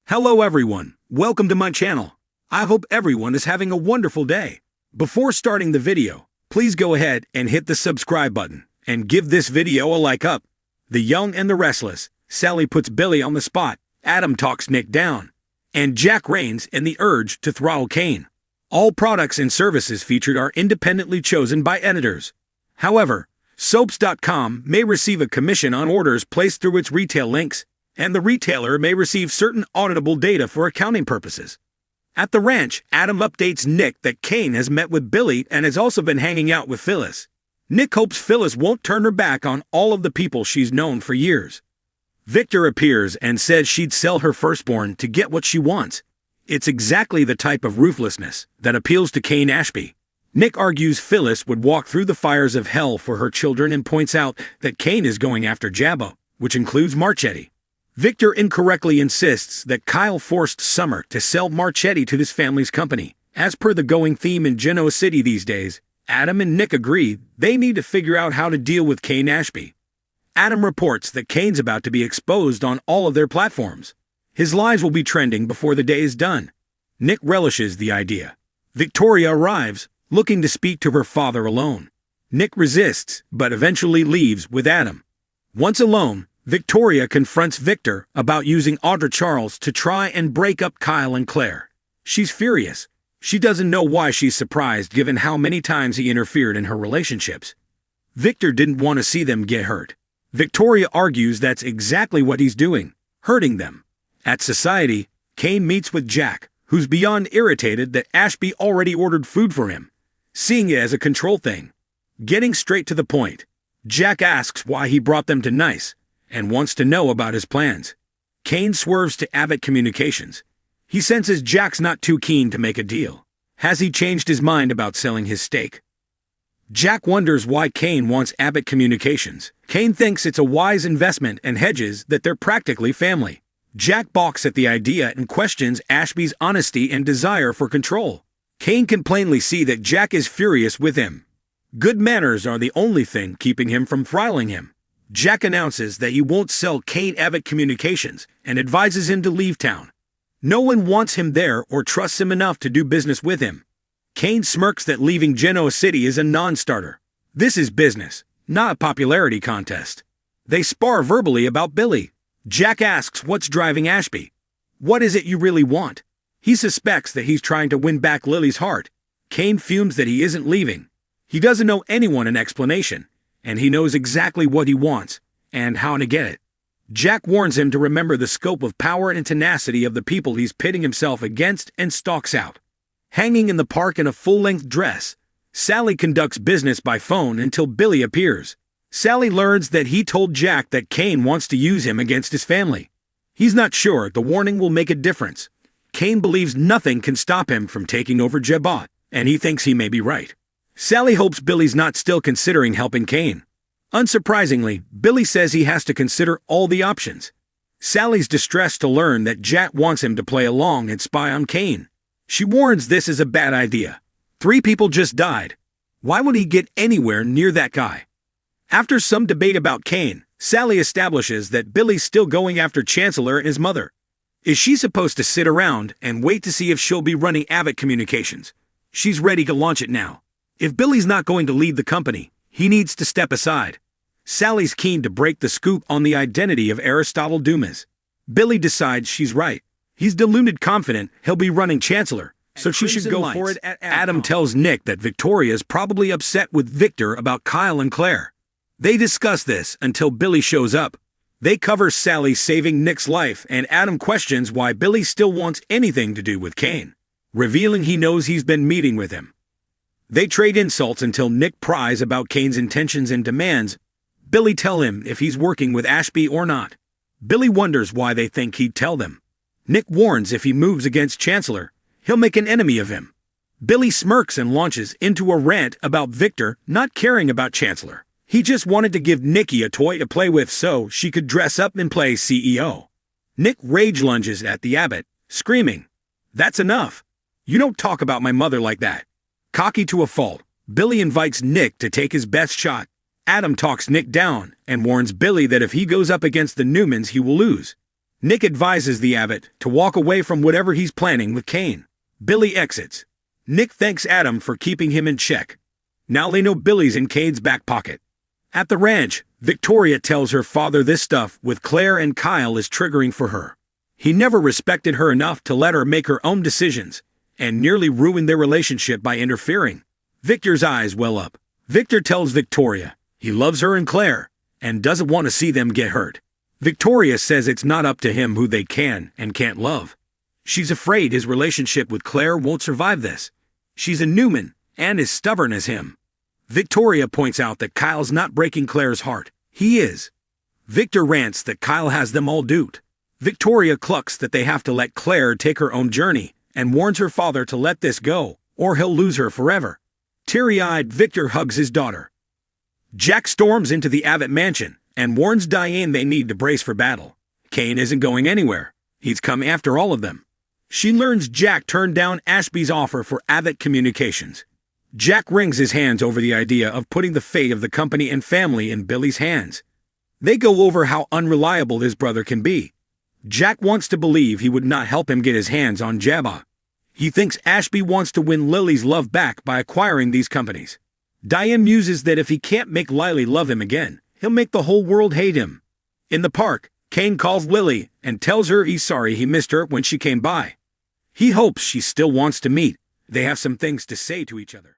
Hello everyone, welcome to my channel. I hope everyone is having a wonderful day. Before starting the video, please go ahead and hit the subscribe button and give this video a like up. The Young and the Restless, Sally puts Billy on the spot, Adam talks Nick down, and Jack reigns in the urge to throttle Kane. All products and services featured are independently chosen by editors. However, soaps.com may receive a commission on orders placed through its retail links, and the retailer may receive certain auditable data for accounting purposes. At the ranch, Adam updates Nick that Kane has met with Billy and has also been hanging out with Phyllis. Nick hopes Phyllis won't turn her back on all of the people she's known for years. Victor appears and says she'd sell her firstborn to get what she wants. It's exactly the type of ruthlessness that appeals to Kane Ashby. Nick argues Phyllis would walk through the fires of hell for her children and points out that Kane is going after Jabba, which includes Marchetti. Victor incorrectly insists that Kyle forced Summer to sell Marchetti to his family's company. As per the going theme in Genoa City these days, Adam and Nick agree they need to figure out how to deal with Kane Ashby. Adam reports that Kane's about to be exposed on all of their platforms. His lies will be trending before the day is done. Nick relishes the idea. Victoria arrives, looking to speak to her father alone. Nick resists, but eventually leaves with Adam. Once alone, Victoria confronts Victor about using Audra Charles to try and break up Kyle and Claire. She's furious. She doesn't know why she's surprised given how many times he interfered in her relationships. Victor didn't want to see them get hurt. Victoria argues that's exactly what he's doing, hurting them. At Society, Kane meets with Jack, who's beyond irritated that Ashby already ordered food for him, seeing it as a control thing. Getting straight to the point, Jack asks why he brought them to Nice, and wants to know about his plans. Kane swerves to Abbott Communications. He senses Jack's not too keen to make a deal. Has he changed his mind about selling his stake? Jack wonders why Kane wants Abbott Communications. Kane thinks it's a wise investment and hedges that they're practically family. Jack balks at the idea and questions Ashby's honesty and desire for control. Kane can plainly see that Jack is furious with him. Good manners are the only thing keeping him from throttling him. Jack announces that he won't sell Kane Abbott Communications and advises him to leave town. No one wants him there or trusts him enough to do business with him. Kane smirks that leaving Genoa City is a non-starter. This is business, not a popularity contest. They spar verbally about Billy. Jack asks what's driving Ashby. What is it you really want? He suspects that he's trying to win back Lily's heart. Kane fumes that he isn't leaving. He doesn't know anyone an explanation, and he knows exactly what he wants and how to get it. Jack warns him to remember the scope of power and tenacity of the people he's pitting himself against and stalks out. Hanging in the park in a full-length dress, Sally conducts business by phone until Billy appears. Sally learns that he told Jack that Kane wants to use him against his family. He's not sure the warning will make a difference. Kane believes nothing can stop him from taking over Jabot, and he thinks he may be right. Sally hopes Billy's not still considering helping Kane. Unsurprisingly, Billy says he has to consider all the options. Sally's distressed to learn that Jack wants him to play along and spy on Kane. She warns this is a bad idea. 3 people just died. Why would he get anywhere near that guy? After some debate about Kane, Sally establishes that Billy's still going after Chancellor and his mother. Is she supposed to sit around and wait to see if she'll be running Abbott Communications? She's ready to launch it now. If Billy's not going to lead the company, he needs to step aside. Sally's keen to break the scoop on the identity of Aristotle Dumas. Billy decides she's right. He's deluded confident he'll be running Chancellor, so she should go for it. Adam tells Nick that Victoria's probably upset with Victor about Kyle and Claire. They discuss this until Billy shows up. They cover Sally saving Nick's life, and Adam questions why Billy still wants anything to do with Kane, revealing he knows he's been meeting with him. They trade insults until Nick pries about Kane's intentions and demands Billy tell him if he's working with Ashby or not. Billy wonders why they think he'd tell them. Nick warns if he moves against Chancellor, he'll make an enemy of him. Billy smirks and launches into a rant about Victor not caring about Chancellor. He just wanted to give Nikki a toy to play with so she could dress up and play CEO. Nick rage lunges at the Abbott, screaming, "That's enough. You don't talk about my mother like that." Cocky to a fault, Billy invites Nick to take his best shot. Adam talks Nick down and warns Billy that if he goes up against the Newmans he will lose. Nick advises the abbot to walk away from whatever he's planning with Kane. Billy exits. Nick thanks Adam for keeping him in check. Now they know Billy's in Kane's back pocket. At the ranch, Victoria tells her father this stuff with Claire and Kyle is triggering for her. He never respected her enough to let her make her own decisions, and nearly ruined their relationship by interfering. Victor's eyes well up. Victor tells Victoria he loves her and Claire, and doesn't want to see them get hurt. Victoria says it's not up to him who they can and can't love. She's afraid his relationship with Claire won't survive this. She's a Newman, and as stubborn as him. Victoria points out that Kyle's not breaking Claire's heart. He is. Victor rants that Kyle has them all duped. Victoria clucks that they have to let Claire take her own journey, and warns her father to let this go, or he'll lose her forever. Teary-eyed, Victor hugs his daughter. Jack storms into the Abbott mansion, and warns Diane they need to brace for battle. Kane isn't going anywhere. He's come after all of them. She learns Jack turned down Ashby's offer for Abbott Communications. Jack wrings his hands over the idea of putting the fate of the company and family in Billy's hands. They go over how unreliable his brother can be. Jack wants to believe he would not help him get his hands on Jabba. He thinks Ashby wants to win Lily's love back by acquiring these companies. Diane muses that if he can't make Lily love him again, he'll make the whole world hate him. In the park, Kane calls Lily and tells her he's sorry he missed her when she came by. He hopes she still wants to meet. They have some things to say to each other.